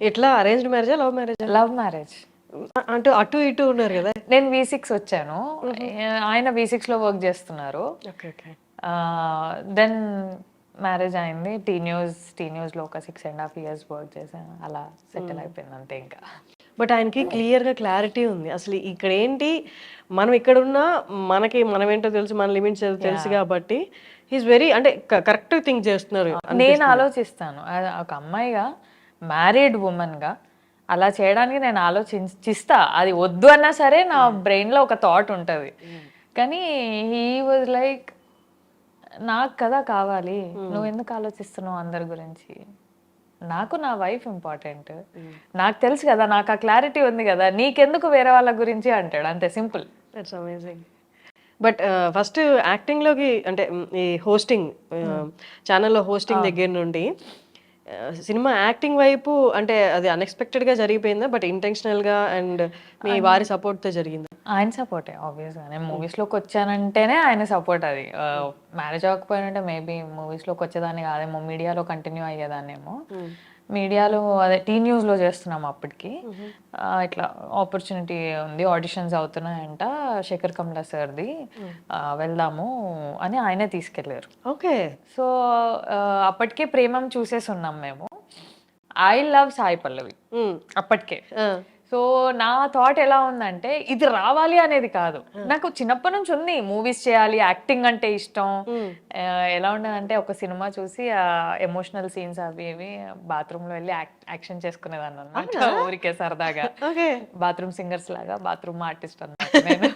ఎట్లా అరేంజ్డ్ మ్యారేజా? లవ్ మ్యారేజా? Love marriage. అంటే అటు ఇటు ఉన్నారు గదా! నేను V6 వచ్చాను. ఆయన V6లో వర్క్ చేస్తున్నారు. ఓకే. ఓకే. దెన్ మ్యారేజ్ అయింది. టీ న్యూస్లో ఒక 6.5 years వర్క్ చేశాను. అలా సెటిల్ అయిపోయింది అంతే ఇంకా. బట్ ఆయనకి క్లియర్‌గా క్లారిటీ ఉంది. అసలు ఇక్కడేంటి, మనం ఇక్కడున్నా మనమేంటో తెలుసు. మన లిమిట్స్ ఏదో తెలుసు యాహ్! గాబట్టి హి ఈస్ వెరీ అంటే కరెక్ట్‌గా థింక్ చేస్తున్నారు నేను అనిపిస్తుంది. ఆలోచిస్తాను. ఒక అమ్మాయిగా, మ్యారీడ్ వుమన్‌గా అలా చేయడానికి నేను ఆలోచిస్తా. అది వద్దు అన్నా సరే నా బ్రెయిన్‌లో ఒక థాట్ ఉంటది. కానీ హీ వాజ్ లైక్, నాకు కదా కావాలి. నువ్వెందుకు ఆలోచిస్తున్నావు అందరి గురించి? నాకు నా వైఫ్ ఇంపార్టెంట్. నాకు తెలుసు కదా, నాకు ఆ క్లారిటీ ఉంది కదా, నీకెందుకు వేరే వాళ్ళ గురించి అంటాడు. అంతే simple. That's amazing. But first యాక్టింగ్‌లోకి అంటే ఈ హోస్టింగ్ ఛానెల్‌లో హోస్టింగ్ దగ్గర నుండి సినిమా యాక్టింగ్ వైపు అంటే అది అన్‌ఎక్స్‌పెక్టెడ్‌గా జరిగిపోయిందా? బట్ ఇంటెన్షనల్‌గా అండ్ మీ వారి సపోర్ట్‌తో జరిగిందా? ఆయన సపోర్టే ఆబ్వియస్‌గా. నేను మూవీస్‌లోకి వచ్చానంటేనే ఆయన సపోర్ట్ అది. మ్యారేజ్ అవ్వకపోయినంటే మేబీ మూవీస్‌లోకి వచ్చేదాన్ని కాదేమో, మీడియాలో కంటిన్యూ అయ్యేదాన్నేమో. మీడియాలో అదే టీ న్యూస్‌లో చేస్తున్నాం అప్పటికి. ఇట్లా ఆపర్చునిటీ ఉంది, ఆడిషన్స్ అవుతున్నాయంట శేఖర్ కమ్లా సార్‌ది, వెళ్దాము అని ఆయనే తీసుకెళ్లారు. ఓకే. సో అప్పటికే ప్రేమం చూసేసి ఉన్నాం మేము. ఐ లవ్ సాయి పల్లవి అప్పటికే. ఆ! సో నా థాట్ ఎలా ఉందంటే, ఇది రావాలి అనేది కాదు. నాకు చిన్నప్పటి నుంచి ఉంది మూవీస్ చేయాలి, యాక్టింగ్ అంటే ఇష్టం. ఎలా ఉండదంటే, ఒక సినిమా చూసి ఎమోషనల్ సీన్స్ అవి ఇవి బాత్రూంలో వెళ్ళి యాక్షన్ చేసుకునేదాన్ని అనమాట. ఊరికే సరదాగా. ఓకే. బాత్రూమ్ సింగర్స్ లాగా బాత్రూమ్ ఆర్టిస్ట్ అనమాట నేను.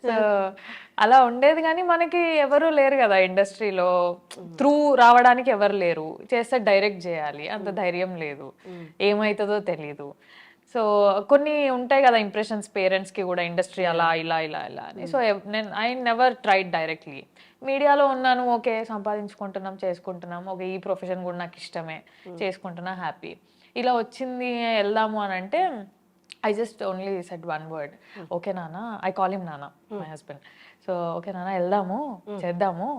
సో అలా ఉండేది. కానీ మనకి ఎవరు లేరు కదా ఇండస్ట్రీలో, త్రూ రావడానికి ఎవరు లేరు. చేస్తే డైరెక్ట్ చేయాలి, అంత ధైర్యం లేదు, ఏమవుతుందో తెలీదు. సో కొన్ని ఉంటాయి కదా ఇంప్రెషన్స్ పేరెంట్స్కి కూడా, ఇండస్ట్రీ అలా ఇలా ఇలా ఇలా అని. సో నేను ఐ నెవర్ ట్రైడ్ డైరెక్ట్లీ. మీడియాలో ఉన్నాను, ఓకే సంపాదించుకుంటున్నాం, చేసుకుంటున్నాం, ఓకే ఈ ప్రొఫెషన్ కూడా నాకు ఇష్టమే, చేసుకుంటున్నా, హ్యాపీ. ఇలా వచ్చింది వెళ్దాము అని అంటే, I just only said one word, okay నాన్న. ఐ కాల్ హిమ్ నాన్న, మై హస్బెండ్. సో ఓకే నాన్న వెళ్దాము, చేద్దాము,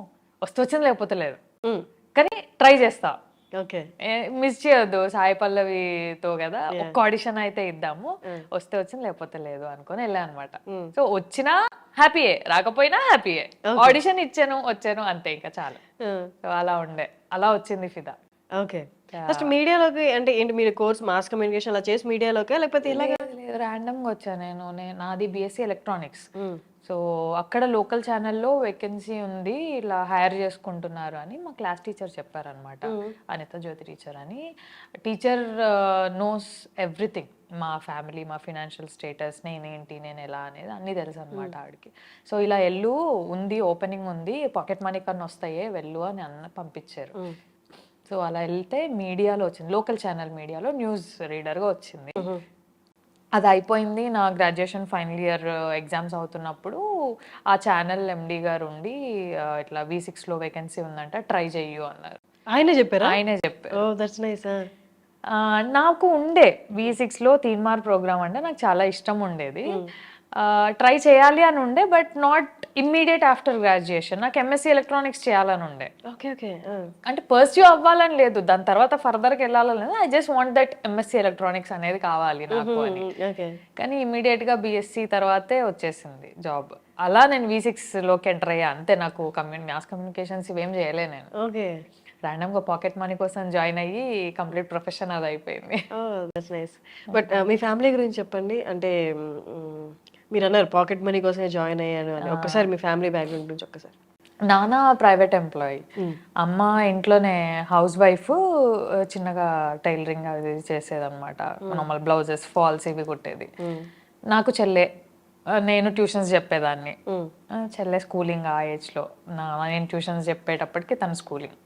వచ్చింది లేకపోతే లేదు, కానీ ట్రై చేస్తా. ఓకే. మిస్ చేయొద్దు, సాయి పల్లవితో కదా, ఒక్క ఆడిషన్ అయితే ఇద్దాము, వస్తే వచ్చింది లేకపోతే లేదు అనుకొని వెళ్ళా అనమాట. సో వచ్చినా హ్యాపీయే, రాకపోయినా హ్యాపీయే. ఆడిషన్ ఇచ్చాను, వచ్చాను, అంతే ఇంకా చాలు. సో అలా ఉండే, అలా వచ్చింది ఫిదా. ఓకే. ఫస్ట్ మీడియాలోకి అంటే ఏంటి, మీరు కోర్స్ మాస్ కమ్యూనికేషన్ అలా చేసి మీడియాలోకా లేకపోతే ఇలాగా? లేదు, ర్యాండమ్గా వచ్చా నేను. నాది BSc ఎలక్ట్రానిక్స్. సో అక్కడ లోకల్ ఛానల్లో వేకెన్సీ ఉంది, ఇలా హైర్ చేసుకుంటున్నారు అని మా క్లాస్ టీచర్ చెప్పారనమాట. అనిత జ్యోతి టీచర్ అని. టీచర్ నోస్ ఎవ్రీథింగ్, మా ఫ్యామిలీ, మా ఫినాన్షియల్ స్టేటస్, నేనేంటి, నేను ఎలా అనేది అన్నీ తెలుసు అనమాట ఆవిడకి. సో ఇలా వెళ్ళు, ఉంది ఓపెనింగ్ ఉంది, పాకెట్ మనీ కన్నా వస్తాయే, వెళ్ళు అని పంపించారు. సో అలా వెళ్తే మీడియాలో వచ్చింది, లోకల్ ఛానల్ మీడియాలో న్యూస్ రీడర్గా వచ్చింది. అది అయిపోయింది. నా గ్రాడ్యుయేషన్ ఫైనల్ ఇయర్ ఎగ్జామ్స్ అవుతున్నప్పుడు ఆ ఛానల్ MD గారు ఉండి, ఇట్లా V6లో వేకెన్సీ ఉందంట, ట్రై చెయ్యు అన్నారు. ఆయనే చెప్పారా? ఆయనే చెప్పారు. ఓహ్! That's nice. నాకు ఉండే V6లో తీన్మార్ ప్రోగ్రామ్ అంటే నాకు చాలా ఇష్టం ఉండేది. ట్రై చేయాలి అని ఉండే, but not immediate after graduation. నాకు MSc ఎలక్ట్రానిక్స్ చేయాలని ఉండే. ఓకే. ఓకే. అంటే పర్స్యూ అవ్వాలని లేదు, దాని తర్వాత ఫర్దర్కి వెళ్ళాలని లేదు. I just want that MSc electronics అనేది కావాలి నాకు అని. ఓకే. కానీ ఇమీడియట్గా BSc తర్వాతే వచ్చేసింది జాబ్. అలా నేను V6లోకి ఎంటర్ అయ్యా అంతే. నాకు మాస్ కమ్యూనికేషన్స్ ఇవేం చేయలే నేను. ఓకే. ర్యాండమ్గా పాకెట్ మనీ కోసం జాయిన్ అయ్యి కంప్లీట్ ప్రొఫెషన్ అది అయిపోయింది. ఓహ్! That's nice. బట్ మీ ఫ్యామిలీ గురించి చెప్పండి. అంటే మీరన్నారు పాకెట్ మనీ కోసమే జాయిన్ అయ్యాను అని. ఒక్కసారి మీ ఫ్యామిలీ బ్యాక్‌గ్రౌండ్ గురించి ఒక్కసారి. నాన్న ప్రైవేట్ ఎంప్లాయీ, అమ్మ ఇంట్లోనే హౌస్ వైఫ్, చిన్నగా టైలరింగ్ అది చేసేదన్నమాట. నార్మల్ బ్లౌజెస్, ఫాల్స్ ఇవి కుట్టేది. నాకు చెల్లె, నేను ట్యూషన్స్ చెప్పేదాన్ని. చెల్లె స్కూలింగ్ ఆ ఏజ్లో, నేను ట్యూషన్స్ చెప్పేటప్పటికి తను స్కూలింగ్.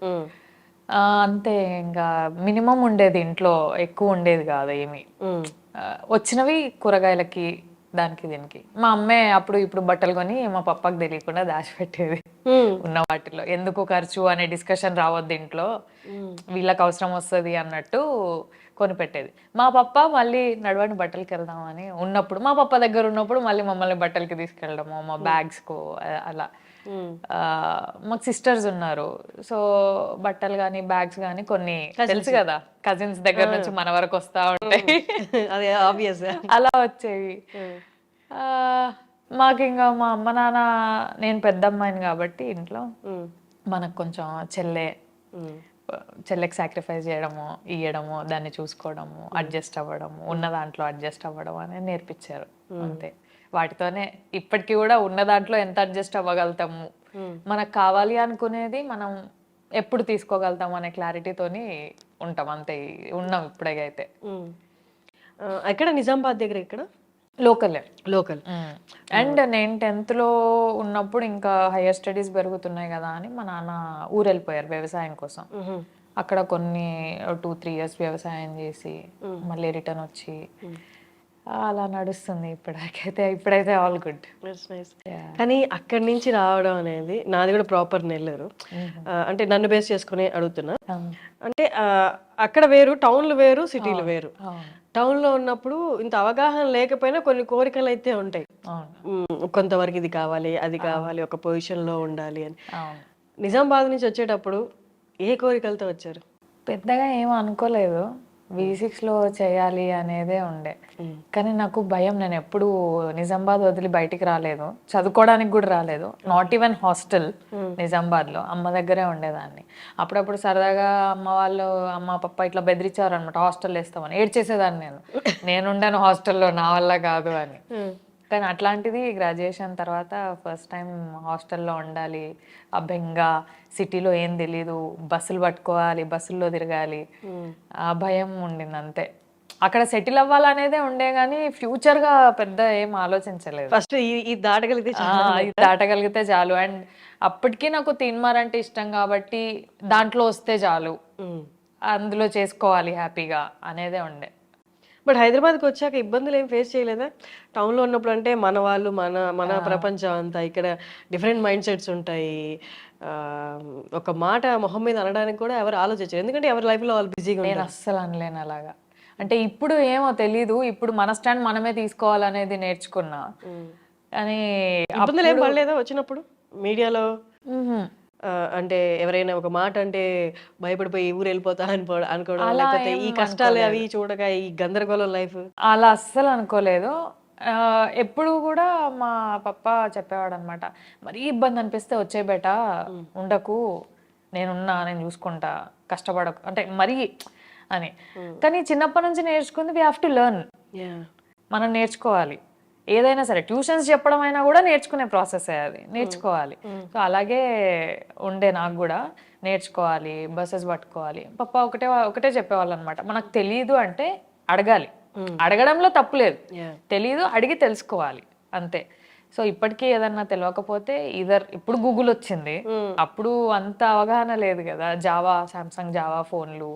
అంతే, ఇంకా మినిమం ఉండేది ఇంట్లో, ఎక్కువ ఉండేది కాదు ఏమి. వచ్చినవి కూరగాయలకి, దానికి దీనికి. మా అమ్మే అప్పుడు ఇప్పుడు బట్టలు కొని మా పప్పకి తెలియకుండా దాచిపెట్టేది. ఉన్న వాటిలో ఎందుకు ఖర్చు అనే డిస్కషన్ రావద్దు ఇంట్లో, వీళ్ళకి అవసరం వస్తుంది అన్నట్టు కొనిపెట్టేది. మా పప్ప మళ్ళీ నడవండి బట్టలకి వెళ్దామని ఉన్నప్పుడు, మా పప్ప దగ్గర ఉన్నప్పుడు మళ్ళీ మమ్మల్ని బట్టలకి తీసుకెళ్ళడము, మా బ్యాగ్స్కు అలా. మాకు సిస్టర్స్ ఉన్నారు. సో బట్టలు కానీ బ్యాగ్స్ కానీ కొన్ని తెలుసు కదా, కజిన్స్ దగ్గర నుంచి మన వరకు వస్తా ఉంటాయి. అదే ఆబ్వియస్. అలా వచ్చేవి. మాకు ఇంకా మా అమ్మ నాన్న, నేను పెద్ద అమ్మాయిని కాబట్టి ఇంట్లో మనకు కొంచెం చెల్లెకి సాక్రిఫైస్ చేయడము, ఇయ్యడము, దాన్ని చూసుకోవడము, అడ్జస్ట్ అవ్వడము, ఉన్న దాంట్లో అడ్జస్ట్ అవ్వడం అనేది నేర్పించారు అంతే. వాటితోనే ఇప్పటికీ కూడా ఉన్న దాంట్లో ఎంత అడ్జస్ట్ అవ్వగలుగుతాము, మనకు కావాలి అనుకునేది మనం ఎప్పుడు తీసుకోగలుగుతాము అనే క్లారిటీతోని ఉంటాం అంతే. ఉన్నాం ఇప్పుడైతే. ఎక్కడ నిజామాబాద్ దగ్గర? ఇక్కడ లోకల్. అండ్ నేను 10th లో ఉన్నప్పుడు ఇంకా హైయర్ స్టడీస్ పెరుగుతున్నాయి కదా అని మా నాన్న ఊరు వెళ్ళిపోయారు వ్యవసాయం కోసం. అక్కడ కొన్ని 2-3 years వ్యవసాయం చేసి మళ్ళీ రిటర్న్ వచ్చి అలా నడుస్తుంది ఇప్పుడైతే ఆల్ గుడ్. కానీ అక్కడి నుంచి రావడం అనేది, నాది కూడా ప్రాపర్ నెల్లూరు. అంటే నన్ను బేస్ చేసుకుని అడుగుతున్నా. అంటే అక్కడ వేరు, టౌన్లు వేరు, సిటీలు వేరు. టౌన్లో ఉన్నప్పుడు ఇంత అవగాహన లేకపోయినా కొన్ని కోరికలు అయితే ఉంటాయి. కొంతవరకు ఇది కావాలి, అది కావాలి, ఒక పొజిషన్లో ఉండాలి అని. నిజామాబాద్ నుంచి వచ్చేటప్పుడు ఏ కోరికలతో వచ్చారు? పెద్దగా ఏమో అనుకోలేదు, V6లో చేయాలి అనేదే ఉండే. కానీ నాకు భయం, నేను ఎప్పుడు నిజామాబాద్ వదిలి బయటికి రాలేదు, చదువుకోవడానికి కూడా రాలేదు. నాట్ ఈవెన్ హాస్టల్ నిజామాబాద్లో, అమ్మ దగ్గరే ఉండేదాన్ని. అప్పుడప్పుడు సరదాగా అమ్మ పప్ప ఇట్లా బెదిరించారు అనమాట, హాస్టల్ వేస్తామని. ఏడ్చేసేదాన్ని నేను ఉండను హాస్టల్లో, నా వల్ల కాదు అని. కానీ అట్లాంటిది గ్రాడ్యుయేషన్ తర్వాత ఫస్ట్ టైం హాస్టల్లో ఉండాలి, ఆ బెంగ, సిటీలో ఏం తెలీదు, బస్సులు పట్టుకోవాలి, బస్సుల్లో తిరగాలి, ఆ భయం ఉండింది అంతే. అక్కడ సెటిల్ అవ్వాలనేదే ఉండే కానీ ఫ్యూచర్గా పెద్ద ఏం ఆలోచించలేదు. ఫస్ట్ ఇది దాటగలిగితే చాలు. అండ్ అప్పటికీ నాకు తీన్మార్ అంటే ఇష్టం కాబట్టి దాంట్లో వస్తే చాలు, అందులో చేసుకోవాలి హ్యాపీగా అనేదే ఉండే. బట్ హైదరాబాద్కి వచ్చాక ఇబ్బందులు ఏం ఫేస్ చేయలేదా? టౌన్లో ఉన్నప్పుడు అంటే మన వాళ్ళు, మన ప్రపంచం అంతా, ఇక్కడ డిఫరెంట్ మైండ్ సెట్స్ ఉంటాయి. ఒక మాట మొహం మీద అనడానికి కూడా ఎవరు ఆలోచించారు, ఎందుకంటే ఎవరి లైఫ్లో వాళ్ళు బిజీగా ఉంటారు. నేను అస్సలు అనలేను అలాగా. అంటే ఇప్పుడు ఏమో తెలీదు, ఇప్పుడు మన స్టాండ్ మనమే తీసుకోవాలనేది నేర్చుకున్నా. కానీ ఇబ్బందులు ఏం పడలేదా వచ్చినప్పుడు మీడియాలో? అంటే ఎవరైనా ఒక మాట అంటే భయపడిపోయి ఊరు వెళ్ళిపోతా అనుకోవడం, లేకపోతే ఈ కష్టాలు అవి చూడక ఈ గందరగోళం లైఫ్? అలా అస్సలు అనుకోలేదు. ఎప్పుడు కూడా మా పప్ప చెప్పేవాడు అనమాట, మరీ ఇబ్బంది అనిపిస్తే వచ్చే బేట, ఉండకు, నేను చూసుకుంటా, కష్టపడకు అంటే మరీ అని. కానీ చిన్నప్పటి నుంచి నేర్చుకుంది, వీ హ్యావ్ టు లెర్న్, మనం నేర్చుకోవాలి. ఏదైనా సరే ట్యూషన్స్ చెప్పడం అయినా కూడా నేర్చుకునే ప్రాసెస్ అది, నేర్చుకోవాలి. సో అలాగే ఉండే నాకు కూడా, నేర్చుకోవాలి, బస్సెస్ పట్టుకోవాలి. పప్ప ఒకటే చెప్పేవాళ్ళు అనమాట, మనకు తెలియదు అంటే అడగాలి, అడగడంలో తప్పు లేదు, తెలీదు అడిగి తెలుసుకోవాలి అంతే. సో ఇప్పటికీ ఏదన్నా తెలియకపోతే ఇప్పుడు గూగుల్ వచ్చింది, అప్పుడు అంత అవగాహన లేదు కదా. సామ్సంగ్ జావా ఫోన్లు,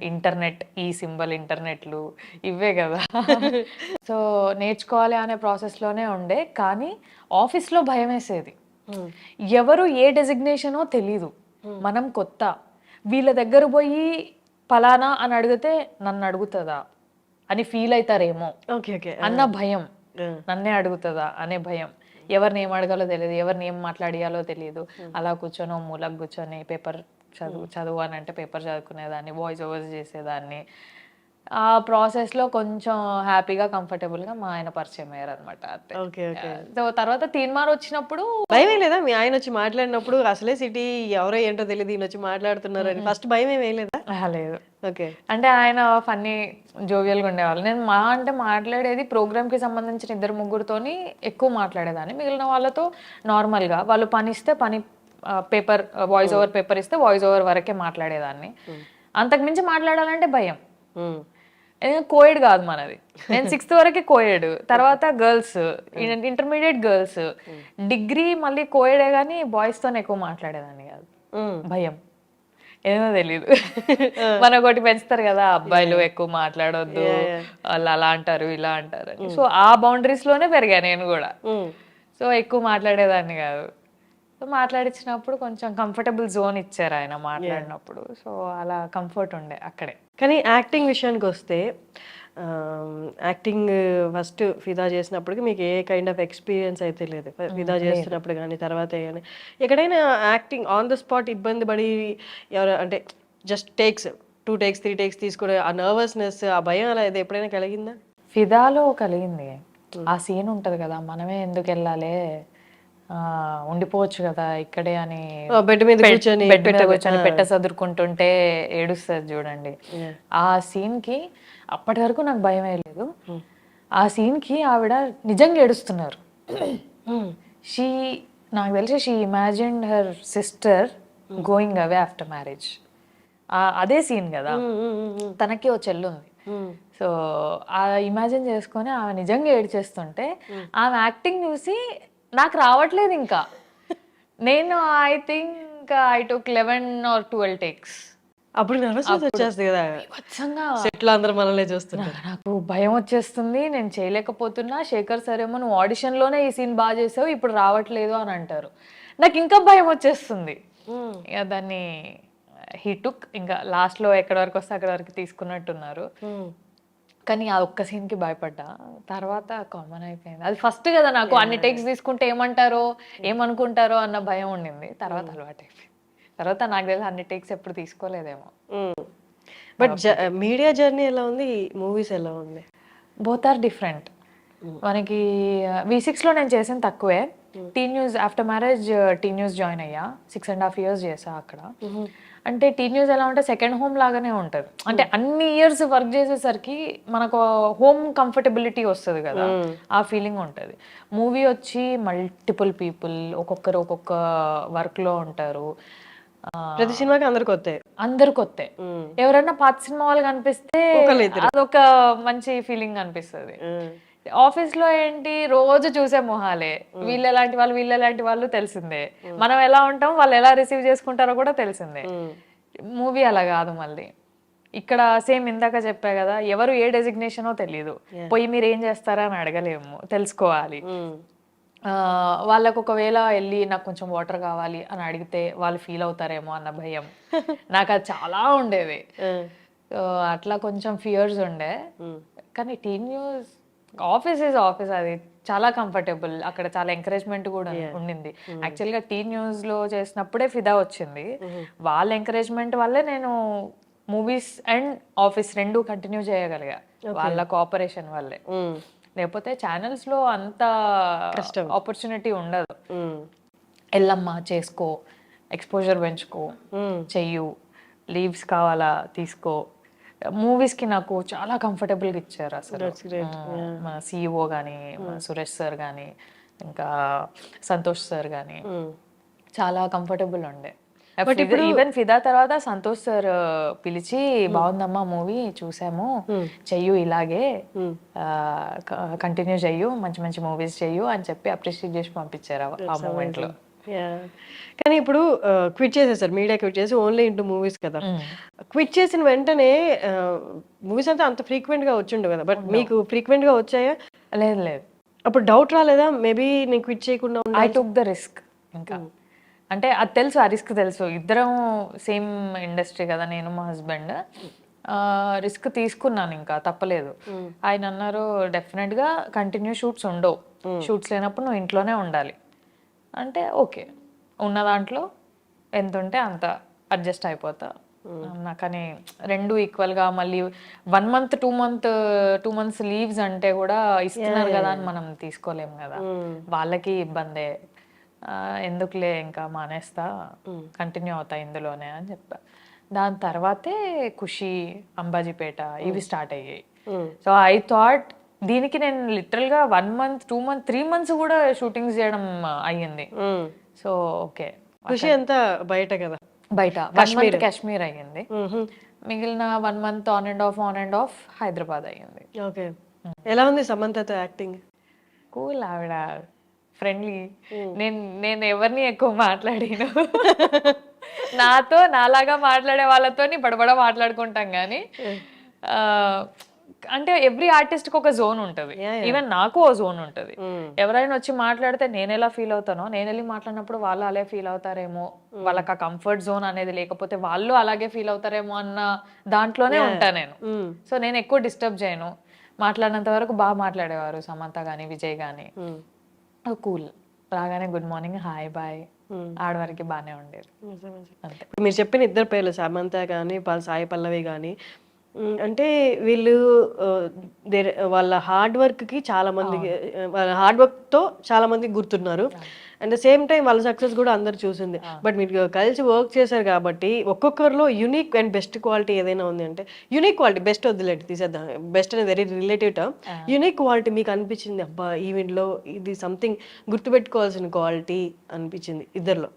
ఇంటర్నెట్, ఈ సింబల్ ఇంటర్నెట్లు, ఇవే కదా. సో నేర్చుకోవాలి అనే ప్రాసెస్లోనే ఉండే. కానీ ఆఫీస్లో భయం వేసేది, ఎవరు ఏ డెసిగ్నేషనో తెలీదు, మనం కొత్త, వీళ్ళ దగ్గర పోయి పలానా అని అడిగితే నన్ను అడుగుతుందా అని ఫీల్ అవుతారేమో అన్న భయం, నన్నే అడుగుతుందా అనే భయం, ఎవరిని ఏం అడగాలో తెలియదు, ఎవరిని ఏం మాట్లాడియాలో తెలియదు. అలా కూర్చొని మూలకు కూర్చొని పేపర్ చదువు అని అంటే పేపర్ చదువుకునేదాన్ని, వాయిస్ ఓవర్స్ చేసేదాన్ని. ఆ ప్రాసెస్లో కొంచెం హ్యాపీగా, కంఫర్టబుల్గా మా ఆయన పరిచయం అయ్యారు అనమాట. సో తర్వాత తీన్మార్ వచ్చినప్పుడు భయం లేదా? మీ ఆయన వచ్చి మాట్లాడినప్పుడు అసలే సిటీ ఎవరో ఏంటో తెలియదు, ఈయన వచ్చి మాట్లాడుతున్నారు అని ఫస్ట్ భయం ఏం వేయలేదా? లేదు. అంటే ఆయన ఫన్నీ, జోవియల్గా ఉండేవాళ్ళు. నేను మాట్లాడేది ప్రోగ్రామ్కి సంబంధించిన 2-3తోని ఎక్కువ మాట్లాడేదాన్ని. మిగిలిన వాళ్ళతో నార్మల్గా, వాళ్ళు పని ఇస్తే పని, పేపర్ వాయిస్ ఓవర్ పేపర్ ఇస్తే వాయిస్ ఓవర్ వరకే మాట్లాడేదాన్ని. అంతకుమించి మాట్లాడాలంటే భయం. కోయడ్ కాదు మనది, నేను 6th వరకే కోయడ్, తర్వాత గర్ల్స్, ఇంటర్మీడియట్ గర్ల్స్, డిగ్రీ మళ్ళీ కోయడే, కానీ బాయ్స్తోనే ఎక్కువ మాట్లాడేదాన్ని కాదు, భయం ఏదో తెలీదు. మనకొకటి పెంచుతారు కదా, అబ్బాయిలు ఎక్కువ మాట్లాడొద్దు, వాళ్ళు అలా అంటారు ఇలా అంటారు అని. సో ఆ బౌండరీస్ లోనే పెరిగా నేను కూడా. సో ఎక్కువ మాట్లాడేదాన్ని కాదు. సో మాట్లాడించినప్పుడు కొంచెం కంఫర్టబుల్ జోన్ ఇచ్చారు ఆయన మాట్లాడినప్పుడు. సో అలా కంఫర్ట్ ఉండే అక్కడే. కానీ యాక్టింగ్ విషయానికి వస్తే యాక్టింగ్ ఫస్ట్ ఫిదా చేసినప్పటికి మీకు ఏ కైండ్ ఆఫ్ ఎక్స్పీరియన్స్ అయితే లేదు. ఫిదా చేస్తున్నప్పుడు కానీ తర్వాత కానీ ఎక్కడైనా యాక్టింగ్ ఆన్ ద స్పాట్ ఇబ్బంది పడి ఎవరు అంటే జస్ట్ టేక్స్ 2 takes 3 takes తీసుకునే ఆ నర్వస్నెస్ ఆ భయం అలా ఇది ఎప్పుడైనా కలిగిందా? ఫిదాలో కలిగింది. ఆ సీన్ ఉంటది కదా, మనమే ఎందుకు వెళ్ళాలి, ఉండిపోవచ్చు కదా ఇక్కడే అని బెడ్ మీద కూర్చొని పెట్ట సదురుకుంటుంటే ఏడుస్తుంది చూడండి. ఆ సీన్ కి అప్పటి వరకు నాకు భయం లేదు. ఆ సీన్ కి ఆవిడ నిజంగా ఏడుస్తున్నారు. షీ నాకు తెలిసి she imagined her sister going away after marriage. అదే సీన్ కదా, తనకి ఓ చెల్లు ఉంది. సో ఆ ఇమాజిన్ చేసుకొని ఆమె నిజంగా ఏడ్చేస్తుంటే ఆమె యాక్టింగ్ చూసి నాకు రావట్లేదు ఇంకా. నేను I think I took 11 or 12 takes. అప్పుడు నర్వస్నెస్ వచ్చేస్తుంది కదా, సెట్లో అందరూ మనల్ని చూస్తున్నారు. నాకు భయం వచ్చేస్తుంది, నేను చేయలేకపోతున్నా. శేఖర్ సార్ ఏమో నువ్వు ఆడిషన్లోనే ఈ సీన్ బాగా చేసావు, ఇప్పుడు రావట్లేదు అని అంటారు. నాకు ఇంకా భయం వచ్చేస్తుంది. ఇక దాన్ని హీ టుక్, ఇంకా లాస్ట్లో ఎక్కడి వరకు వస్తే అక్కడి వరకు తీసుకున్నట్టున్నారు. కానీ ఆ ఒక్క సీన్కి భయపడ్డా, తర్వాత కామన్ అయిపోయింది. అది ఫస్ట్ కదా నాకు, అన్ని టేక్స్ తీసుకుంటే ఏమంటారో ఏమనుకుంటారో అన్న భయం ఉండింది. తర్వాత అలవాటు అయిపోయింది. తర్వాత నాకు తెలిసి అన్ని టేక్స్ ఎప్పుడు తీసుకోలేదేమో. బట్ మీడియా జర్నీ ఎలా ఉంది, మూవీస్ ఎలా ఉంది? Both are different. మనకి V6లో నేను చేసిన తక్కువే. T news after marriage T news join అయ్యా, 6.5 years చేసా అక్కడ. అంటే టీ న్యూస్ ఎలా ఉంటే సెకండ్ హోమ్ లాగానే ఉంటుంది. అంటే అన్ని ఇయర్స్ వర్క్ చేసేసరికి మనకు హోమ్ కంఫర్టబిలిటీ వస్తుంది కదా, ఆ ఫీలింగ్ ఉంటుంది. మూవీ వచ్చి మల్టిపుల్ పీపుల్, ఒక్కొక్కరు ఒక్కొక్క వర్క్ లో ఉంటారు. ప్రతి సినిమాకి అందరు కొత్త. ఎవరైనా పాత సినిమా వాళ్ళు కనిపిస్తే అదొక మంచి ఫీలింగ్ అనిపిస్తుంది. ఆఫీస్ లో ఏంటి, రోజు చూసే మొహాలే, వీళ్ళెలాంటి వాళ్ళు తెలిసిందే. మనం ఎలా ఉంటాం, వాళ్ళు ఎలా రిసీవ్ చేసుకుంటారో కూడా తెలిసిందే. మూవీ అలా కాదు. మళ్ళీ ఇక్కడ సేమ్ ఇందాక చెప్పా కదా, ఎవరు ఏ డెసిగ్నేషనో తెలియదు. పోయి మీరు ఏం చేస్తారా అని అడగలేము, తెలుసుకోవాలి. వాళ్ళకు ఒకవేళ వెళ్ళి నాకు కొంచెం వాటర్ కావాలి అని అడిగితే వాళ్ళు ఫీల్ అవుతారేమో అన్న భయం నాకు అది చాలా ఉండేది. అట్లా కొంచెం ఫియర్స్ ఉండే. కానీ T news office is office, అది చాలా కంఫర్టబుల్. అక్కడ చాలా ఎంకరేజ్మెంట్ కూడా ఉండింది. యాక్చువల్గా టీ న్యూస్ లో చేసినప్పుడే ఫిదా వచ్చింది. వాళ్ళ ఎంకరేజ్మెంట్ వల్లే నేను మూవీస్ అండ్ ఆఫీస్ రెండు కంటిన్యూ చేయగలిగా, వాళ్ళ కోఆపరేషన్ వల్లే. లేకపోతే ఛానల్స్ లో అంత ఆపర్చునిటీ ఉండదు. ఎల్లమ్మా చేసుకో, ఎక్స్పోజర్ పెంచుకో, చెయ్యు, లీవ్స్ కావాలా తీసుకో. మూవీస్ కి నాకు చాలా కంఫర్టబుల్ గా ఇచ్చారు అసలు. మా CEO గానీ, సురేష్ సార్ గానీ, ఇంకా సంతోష్ సార్ గానీ చాలా కంఫర్టబుల్ ఉండే. ఈవెన్ ఫిదా తర్వాత సంతోష్ సార్ పిలిచి, బాగుందమ్మా మూవీ చూసాము, చెయ్యు ఇలాగే కంటిన్యూ చెయ్యు, మంచి మంచి మూవీస్ చెయ్యు అని చెప్పి అప్రిషియేట్ చేసి పంపించారు ఆ మూమెంట్ లో. కానీ ఇప్పుడు క్విట్ చేసేసారు, మీడియా క్విట్ చేసి ఓన్లీ ఇంటూ మూవీస్ కదా. క్విట్ చేసిన వెంటనే మూవీస్ అంతా అంత ఫ్రీక్వెంట్ గా వచ్చిండు కదా, బట్ మీకు ఫ్రీక్వెంట్ గా వచ్చాయా? లేదు. అప్పుడు డౌట్ రాలేదా, మేబీ నేను క్విట్ చేయకుండా? I took the risk. ఇంకా అంటే అది తెలుసు, ఆ రిస్క్ తెలుసు. ఇద్దరం సేమ్ ఇండస్ట్రీ కదా, నేను మా హస్బెండ్. రిస్క్ తీసుకున్నాను, ఇంకా తప్పలేదు. ఆయన అన్నారు డెఫినెట్ గా కంటిన్యూ షూట్స్ ఉండవు, షూట్స్ లేనప్పుడు నువ్వు ఇంట్లోనే ఉండాలి అంటే ఓకే, ఉన్న దాంట్లో ఎంత ఉంటే అంత అడ్జస్ట్ అయిపోతా. కానీ రెండు ఈక్వల్గా మళ్ళీ 1 month 2 months లీవ్స్ అంటే కూడా ఇస్తున్నారు కదా అని మనం తీసుకోలేము కదా, వాళ్ళకి ఇబ్బందే. ఎందుకులే ఇంకా మానేస్తా, కంటిన్యూ అవుతా ఇందులోనే అని చెప్పా. దాని తర్వాతే ఖుషి, అంబాజీపేట ఇవి స్టార్ట్ అయ్యాయి. సో ఐ థాట్ దీనికి నేను లిటరల్ గా 1 month 2 months 3 months కూడా షూటింగ్స్ చేయడం అయ్యింది. సో ఓకే, ఖుషి అంతా బయట కదా, బయట 1 month కాశ్మీర్ అయ్యింది. మిగిలిన 1 month on and of Hyderabad అయ్యింది. ఓకే, ఎలా ఉంది సమంతతో యాక్టింగ్? కూల్, ఆవిడ ఫ్రెండ్లీ. నేను ఎవరిని ఎక్కువ మాట్లాడిను, నాతో నాలాగా మాట్లాడే వాళ్ళతో బడబడ మాట్లాడుకుంటాం కానీ అంటే ఎవ్రీ ఆర్టిస్ట్ కి ఒక జోన్ ఉంటది, ఈవెన్ నాకు ఓ జోన్ ఉంటది. ఎవరైనా వచ్చి మాట్లాడితే నేను ఎలా ఫీల్ అవుతానో, నేను వెళ్ళి మాట్లాడినప్పుడు వాళ్ళు అలా ఫీల్ అవుతారేమో, వాళ్ళకి ఆ కంఫర్ట్ జోన్ అనేది లేకపోతే వాళ్ళు అలాగే ఫీల్ అవుతారేమో అన్న దాంట్లోనే ఉంటా నేను. సో నేను ఎక్కువ డిస్టర్బ్ చేయను. మాట్లాడినంత వరకు బాగా మాట్లాడేవారు సమంత గానీ విజయ్ గానీ, కూల్, రాగానే గుడ్ మార్నింగ్ హాయ్ బాయ్, ఆడవారికి బాగానే ఉండేది. అంతే. మీరు చెప్పిన ఇద్దరు పేర్లు సమంత కానీ సాయి పల్లవి కానీ అంటే వీళ్ళు వాళ్ళ హార్డ్ వర్క్కి చాలా మందికి వాళ్ళ హార్డ్ వర్క్తో చాలా మందికి గుర్తున్నారు. అండ్ ద సేమ్ టైం వాళ్ళ సక్సెస్ కూడా అందరు చూసింది. బట్ మీరు కలిసి వర్క్ చేశారు కాబట్టి ఒక్కొక్కరిలో యూనిక్ అండ్ బెస్ట్ క్వాలిటీ ఏదైనా ఉంది అంటే, యూనిక్ క్వాలిటీ బెస్ట్ వద్దులేండి తీసేద్దాం, బెస్ట్ అనేది very relative term. Unique quality మీకు అనిపించింది అబ్బా ఈవెంట్లో ఇది సంథింగ్ గుర్తుపెట్టుకోవాల్సిన క్వాలిటీ అనిపించింది ఇద్దరిలో?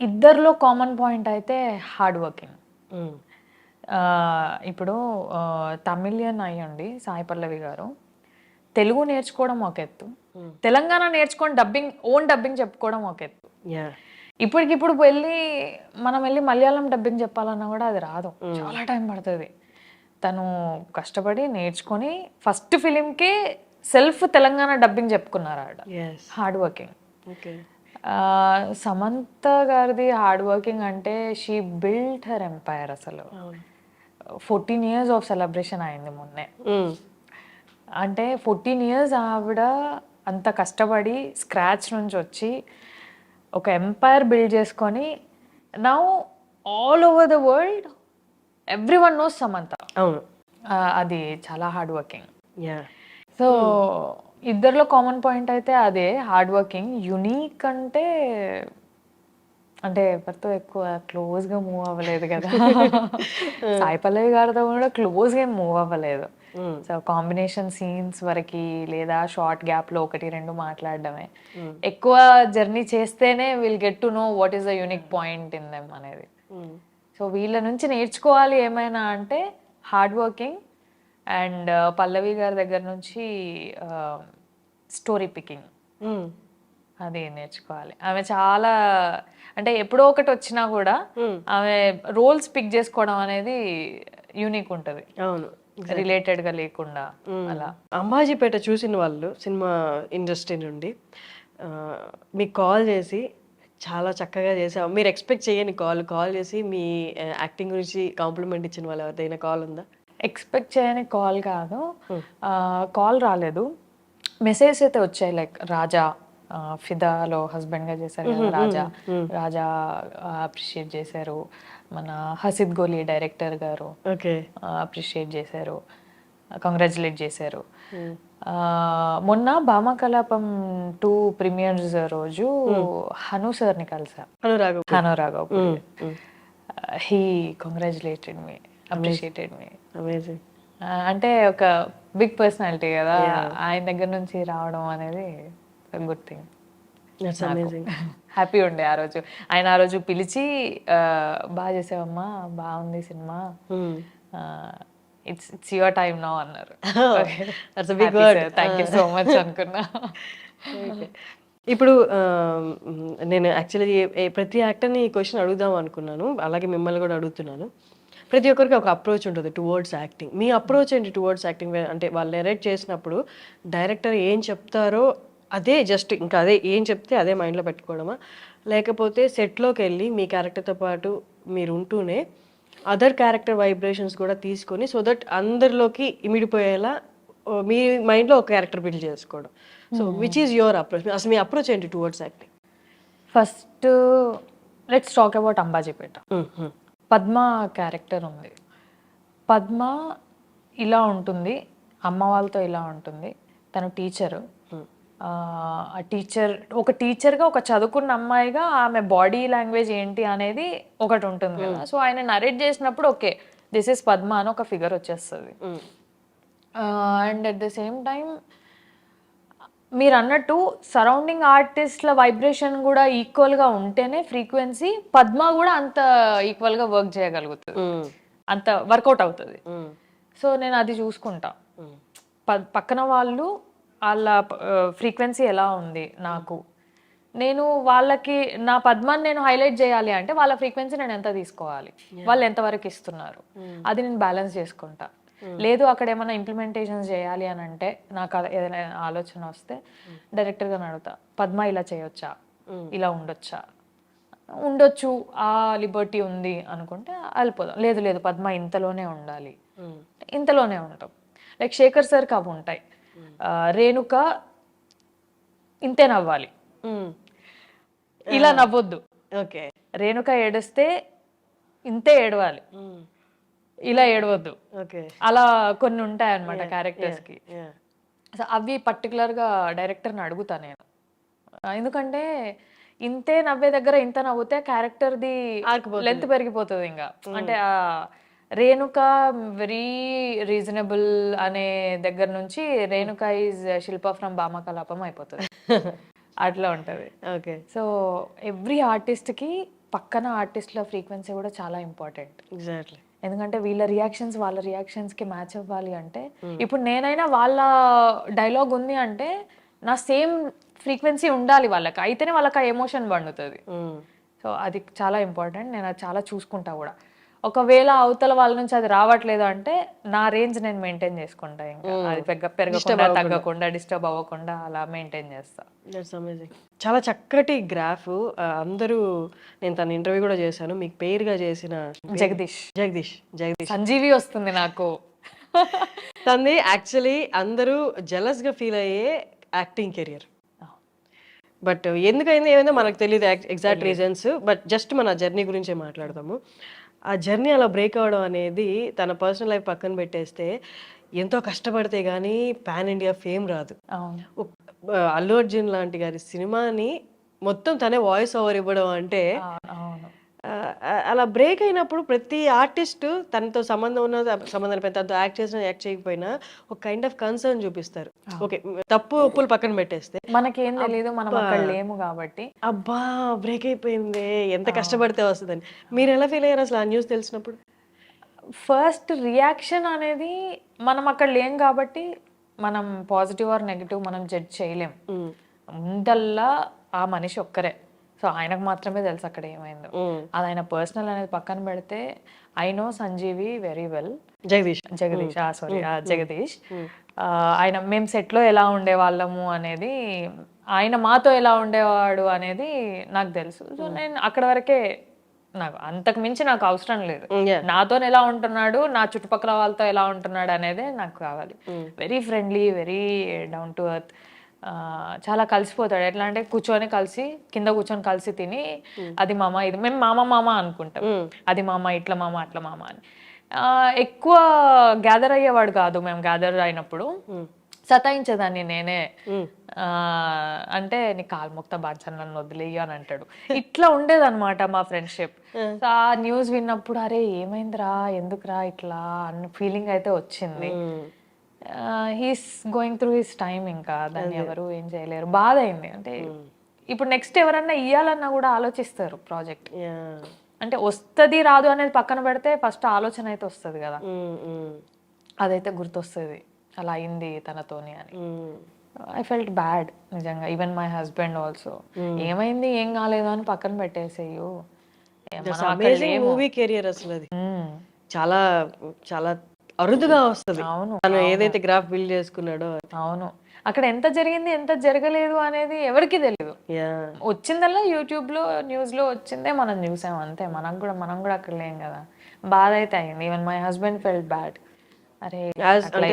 ఇద్దరిలో కామన్ పాయింట్ అయితే హార్డ్ వర్కింగ్. ఇప్పుడు తమిళియన్ అయ్యండి సాయి పల్లవి గారు, తెలుగు నేర్చుకోవడం ఒక ఎత్తు, తెలంగాణ నేర్చుకొని ఓన్ డబ్బింగ్ చెప్పుకోవడం ఒక ఎత్తు. ఇప్పటికిప్పుడు మనం వెళ్ళి మలయాళం డబ్బింగ్ చెప్పాలన్నా కూడా అది రాదు, చాలా టైం పడుతుంది. తను కష్టపడి నేర్చుకొని ఫస్ట్ ఫిలింకి సెల్ఫ్ తెలంగాణ డబ్బింగ్ చెప్పుకున్నారు ఆడ. Hard working. సమంత గారిది హార్డ్ వర్కింగ్ అంటే షీ బిల్ట్ హర్ ఎంపైర్. అసలు 14 years ఆఫ్ సెలబ్రేషన్ అయింది మొన్నే. అంటే 14 years ఆవిడ అంత కష్టపడి స్క్రాచ్ నుంచి వచ్చి ఒక ఎంపైర్ బిల్డ్ చేసుకొని now all over the world everyone knows Samantha. అది చాలా హార్డ్ వర్కింగ్. సో ఇద్దరిలో కామన్ పాయింట్ అయితే అదే హార్డ్ వర్కింగ్. యునీక్ అంటే ఎవరితో ఎక్కువ క్లోజ్గా మూవ్ అవ్వలేదు కదా. సాయి పల్లవి గారితో కూడా క్లోజ్గా మూవ్ అవ్వలేదు. సో కాంబినేషన్ సీన్స్ వరకు లేదా షార్ట్ గ్యాప్లో 1-2 మాట్లాడడమే. ఎక్కువ జర్నీ చేస్తేనే will get to know what is the unique point in them అనేది. సో వీళ్ళ నుంచి నేర్చుకోవాలి ఏమైనా అంటే హార్డ్ వర్కింగ్, అండ్ పల్లవి గారి దగ్గర నుంచి స్టోరీ పికింగ్ అది నేర్చుకోవాలి. ఆమె చాలా అంటే ఎప్పుడో ఒకటి వచ్చినా కూడా ఆమె రోల్స్ పిక్ చేసుకోవడం అనేది యూనిక్ ఉంటుంది. అవును, రిలేటెడ్ గా లేకుండా. అలా అంబాజీపేట చూసిన వాళ్ళు సినిమా ఇండస్ట్రీ నుండి మీకు కాల్ చేసి చాలా చక్కగా చేసావు, మీరు ఎక్స్పెక్ట్ చేయని కాల్ చేసి మీ యాక్టింగ్ గురించి కాంప్లిమెంట్ ఇచ్చిన వాళ్ళు ఎవరిదైనా కాల్ ఉందా? ఎక్స్పెక్ట్ చేయని కాల్ కాదు, కాల్ రాలేదు, మెసేజ్ అయితే వచ్చాయి. లైక్ రాజా ఫిదాలో హస్బెండ్ గా చేశారు కదా, రాజా అప్రిషియేట్ చేశారు. మన హసిద్ గోలీ డైరెక్టర్ గారు అప్రిషియేట్ చేశారు, కంగ్రాచులేట్ చేశారు. మొన్న భామకలాపం 2 ప్రీమియర్స్ రోజు హను సార్ని కలిసా, Hanu Raghav. He congratulated me, appreciated me. అంటే ఒక బిగ్ పర్సనాలిటీ కదా, ఆయన దగ్గర నుంచి రావడం అనేది గుడ్ థింగ్. హ్యాపీ ఉండే ఆ రోజు. ఆయన ఆ రోజు పిలిచి బాగా చేసావమ్మా, బాగుంది cinema, it's your time now అన్నారు. థ్యాంక్ యూ సో మచ్ అనుకున్నా. ఇప్పుడు నేను యాక్చువల్లీ ప్రతి యాక్టర్ని ఈ క్వశ్చన్ అడుగుదాం అనుకున్నాను, అలాగే మిమ్మల్ని కూడా అడుగుతున్నాను. ప్రతి ఒక్కరికి ఒక అప్రోచ్ ఉంటుంది టువర్డ్స్ యాక్టింగ్. మీ అప్రోచ్ ఏంటి టువర్డ్స్ యాక్టింగ్? అంటే వాళ్ళు నెరేట్ చేసినప్పుడు డైరెక్టర్ ఏం చెప్తారో అదే జస్ట్ ఇంకా అదే ఏం చెప్తే అదే మైండ్లో పెట్టుకోవడమా, లేకపోతే సెట్లోకి వెళ్ళి మీ క్యారెక్టర్తో పాటు మీరు ఉంటూనే అదర్ క్యారెక్టర్ వైబ్రేషన్స్ కూడా తీసుకొని సో దట్ అందరిలోకి ఇమిడిపోయేలా మీ మైండ్లో ఒక క్యారెక్టర్ బిల్డ్ చేసుకోవడం? So which is your approach? అసలు మీ అప్రోచ్ ఏంటి towards acting? First let's talk about Ambajipeta. Padma character ఉంది. పద్మ ఇలా ఉంటుంది, అమ్మ వాళ్ళతో ఇలా ఉంటుంది. తను టీచరు. ఆ టీచర్, ఒక టీచర్గా, ఒక చదువుకున్న అమ్మాయిగా ఆమె బాడీ లాంగ్వేజ్ ఏంటి అనేది ఒకటి ఉంటుంది కదా. సో ఆయన నరేట్ చేసినప్పుడు ఓకే దిస్ ఇస్ పద్మ అని ఒక ఫిగర్ వచ్చేస్తుంది. And at the same time మీరు అన్నట్టు సరౌండింగ్ ఆర్టిస్ట్ల వైబ్రేషన్ కూడా ఈక్వల్గా ఉంటేనే ఫ్రీక్వెన్సీ పద్మ కూడా అంత ఈక్వల్గా వర్క్ చేయగలుగుతుంది, అంత వర్కౌట్ అవుతుంది. సో నేను అది చూసుకుంటా, పక్కన వాళ్ళ ఫ్రీక్వెన్సీ ఎలా ఉంది నాకు, నేను వాళ్ళకి నా పద్మాన్ని నేను హైలైట్ చేయాలి అంటే వాళ్ళ ఫ్రీక్వెన్సీ నేను ఎంత తీసుకోవాలి, వాళ్ళు ఎంతవరకు ఇస్తున్నారు, అది నేను బ్యాలెన్స్ చేసుకుంటా. లేదు అక్కడ ఏమైనా ఇంప్లిమెంటేషన్స్ చేయాలి అని అంటే నాకు ఏదైనా ఆలోచన వస్తే డైరెక్టర్గా అడుగుతా, పద్మ ఇలా చేయొచ్చా, ఇలా ఉండొచ్చా, ఉండొచ్చు ఆ లిబర్టీ ఉంది అనుకుంటే వెళ్ళిపోదాం. లేదు లేదు పద్మ ఇంతలోనే ఉండాలి, ఇంతలోనే ఉంటాం. లైక్ శేఖర్ సార్కి అవి ఉంటాయి, రేణుక ఇంతే నవ్వాలి, ఇలా నవ్వొద్దు, ఓకే, రేణుక ఏడిస్తే ఇంతే ఏడవాలి, ఇలా ఏడవద్దు, ఓకే, అలా కొన్ని ఉంటాయి అన్నమాట క్యారెక్టర్స్ కి. సో అవి పర్టికులర్గా డైరెక్టర్ని అడుగుతా నేను, ఎందుకంటే ఇంతే నవ్వే దగ్గర ఇంత నవ్వుతే క్యారెక్టర్ది లెంత్ పెరిగిపోతుంది ఇంకా. అంటే ఆ రేణుక వెరీ రీజనబుల్ అనే దగ్గర నుంచి Renuka is Shilpa from Bhamakalapam అయిపోతుంది. అట్లా ఉంటుంది. ఓకే. సో ఎవ్రీ ఆర్టిస్ట్కి పక్కన ఆర్టిస్ట్ల ఫ్రీక్వెన్సీ కూడా చాలా ఇంపార్టెంట్. ఎగ్జాక్ట్లీ. ఎందుకంటే వీళ్ళ రియాక్షన్స్ వాళ్ళ రియాక్షన్స్కి మ్యాచ్ అవ్వాలి అంటే, ఇప్పుడు నేనైనా వాళ్ళ డైలాగ్ ఉంది అంటే నా సేమ్ ఫ్రీక్వెన్సీ ఉండాలి వాళ్ళకి, అయితేనే వాళ్ళకి ఆ ఎమోషన్ పండుతుంది. సో అది చాలా ఇంపార్టెంట్. నేను అది చాలా చూసుకుంటా కూడా. ఒకవేళ అవతల వాళ్ళ నుంచి అది రావట్లేదు అంటే నా రేంజ్ నేను మెయింటైన్ చేసుకుంటా, ఇంకా అది పెరగకుండా తగ్గకుండా డిస్టర్బ్ అవ్వకుండా అలా మెయింటైన్ చేస్తా. That's amazing. చాలా చక్కటి గ్రాఫ్. అందరూ, నేను తన ఇంటర్వ్యూ కూడా చేశాను, మీకు పేరుగా చేసిన జగదీష్ జగదీష్ జగదీష్ సంజీవి వస్తుంది నాకు. తనది యాక్చువల్లీ అందరూ జెలస్ గా ఫీల్ అయ్యే యాక్టింగ్ కెరియర్. బట్ ఎందుకైంది ఏమైందో మనకు తెలియదు ఎగ్జాక్ట్ రీజన్స్. బట్ జస్ట్ మన జర్నీ గురించే మాట్లాడతాము. ఆ జర్నీ అలా బ్రేక్ అవ్వడం అనేది, తన పర్సనల్ లైఫ్ పక్కన పెట్టేస్తే ఎంతో కష్టపడితే కానీ పాన్ ఇండియా ఫేమ్ రాదు. అల్లు అర్జున్ లాంటి గారి సినిమాని మొత్తం తనే వాయిస్ ఓవర్ ఇవ్వడం అంటే, అలా బ్రేక్ అయినప్పుడు ప్రతి ఆర్టిస్ట్ తనతో సంబంధం ఉన్న సంబంధం తనతో యాక్ట్ చేసినా యాక్ట్ చేయకపోయినా ఒక కైండ్ ఆఫ్ కన్సర్న్ చూపిస్తారు. ఓకే, తప్పు ఒప్పులు పక్కన పెట్టేస్తే మనకేం తెలియదు, మనం అక్కడ లేము కాబట్టి అబ్బా బ్రేక్ అయిపోయింది, ఎంత కష్టపడితే వస్తుందని. మీరు ఎలా ఫీల్ అయ్యారు అసలు ఆ న్యూస్ తెలిసినప్పుడు? ఫస్ట్ రియాక్షన్ అనేది మనం అక్కడ లేం కాబట్టి మనం పాజిటివ్ ఆర్ నెగిటివ్ మనం జడ్జ్ చేయలేం. ముందల్లా ఆ మనిషి ఒక్కరే, సో ఆయనకు మాత్రమే తెలుసు అక్కడ ఏమైందో. అది ఆయన పర్సనల్ అనేది పక్కన పెడితే, I know Sanjeevi very well. Jagadish Jagadish ఆయన మేము సెట్లో ఎలా ఉండేవాళ్ళము అనేది, ఆయన మాతో ఎలా ఉండేవాడు అనేది నాకు తెలుసు. సో నేను అక్కడ వరకే, నాకు అంతకు మించి నాకు అవసరం లేదు. నాతో ఎలా ఉంటున్నాడు, నా చుట్టుపక్కల వాళ్ళతో ఎలా ఉంటున్నాడు అనేది నాకు కావాలి. Very friendly, very down to earth, చాలా కలిసిపోతాడు. ఎట్లా అంటే కూర్చొని కలిసి, కింద కూర్చొని కలిసి తిని, అది మామ ఇది, మేము మామ మామ అనుకుంటాం, అది మామ ఇట్లా మామ అట్లా మామ అని. ఎక్కువ గ్యాదర్ అయ్యేవాడు కాదు. మేము గ్యాదర్ అయినప్పుడు సతాయించేదాన్ని నేనే, అంటే నీ కాలు మొక్త బాధ్యత నన్ను వదిలేయి అని అంటాడు. ఇట్లా ఉండేదన్నమాట మా ఫ్రెండ్షిప్. ఆ న్యూస్ విన్నప్పుడు అరే ఏమైందిరా, ఎందుకురా ఇట్లా అన్న ఫీలింగ్ అయితే వచ్చింది. He's going through his time, ఇంకా దాన్ని ఎవరు ఏం చేయలేరు. బాధ అయింది. అంటే ఇప్పుడు నెక్స్ట్ ఎవరన్నా ఇయ్యాలన్నా కూడా ఆలోచిస్తారు ప్రాజెక్ట్. అంటే వస్తుంది రాదు అనేది పక్కన పెడితే ఫస్ట్ ఆలోచన అయితే వస్తుంది కదా, అదైతే గుర్తొస్తుంది అలా అయింది తనతోని అని. ఐ ఫెల్ట్ బ్యాడ్ నిజంగా. ఈవెన్ మై హస్బెండ్ ఆల్సో, ఏమైంది ఏం కాలేదు అని పక్కన పెట్టేసేయు. మూవీ కెరియర్ అసలు అది చాలా చాలా అరుదుగా వస్తుంది. అవును, తను ఏదైతే గ్రాఫ్ బిల్డ్ చేసుకున్నాడో. అవును, అక్కడ ఎంత జరిగింది ఎంత జరగలేదు అనేది ఎవరికి తెలియదు. వచ్చిందల్లా యూట్యూబ్ లో న్యూస్ లో వచ్చిందే మనం చూసాం అంతే. మనం కూడా అక్కడ లేం కదా. బాధ అయితే అయింది. Even my husband felt bad. అరే అంటే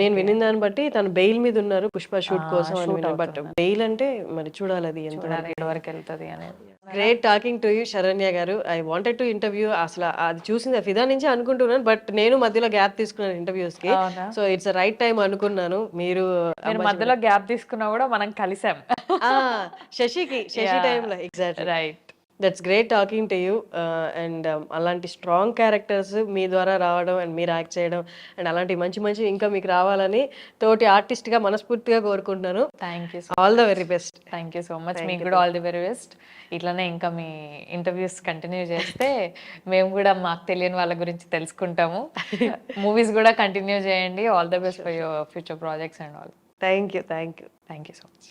నేను వినిన దాన్ని బట్టి తను బెయిల్ మీద ఉన్నారు పుష్ప షూట్ కోసం అని. బట్ బెయిల్ అంటే మరి చూడాలి అది ఎంత వరకు వెళ్తుంది అనేది. Great talking to you Saranya గారు. ఐ వాంటెడ్ టు ఇంటర్వ్యూ, అసలు అది చూసింది ఫిదా నుంచి అనుకుంటున్నాను, బట్ నేను మధ్యలో గ్యాప్ తీసుకున్నాను ఇంటర్వ్యూస్ కి. సో ఇట్స్ రైట్ టైం అనుకున్నాను. మీరు మధ్యలో గ్యాప్ తీసుకున్నా కూడా మనం కలిసాం శశి టైంలో. Exactly right. That's great talking to you. And అలాంటి స్ట్రాంగ్ క్యారెక్టర్స్ మీ ద్వారా రావడం అండ్ మీరు యాక్ట్ చేయడం అండ్ అలాంటి మంచి ఇంకా మీకు రావాలని తోటి ఆర్టిస్ట్గా మనస్ఫూర్తిగా కోరుకుంటున్నాను. Thank you. All the very best. Thank you so much. మీకు కూడా ఆల్ ది వెరీ బెస్ట్. ఇట్లానే ఇంకా మీ ఇంటర్వ్యూస్ కంటిన్యూ చేస్తే మేము కూడా మాకు తెలియని వాళ్ళ గురించి తెలుసుకుంటాము. మూవీస్ కూడా కంటిన్యూ చేయండి. All the best for your future projects and all. Thank you. Thank you so much.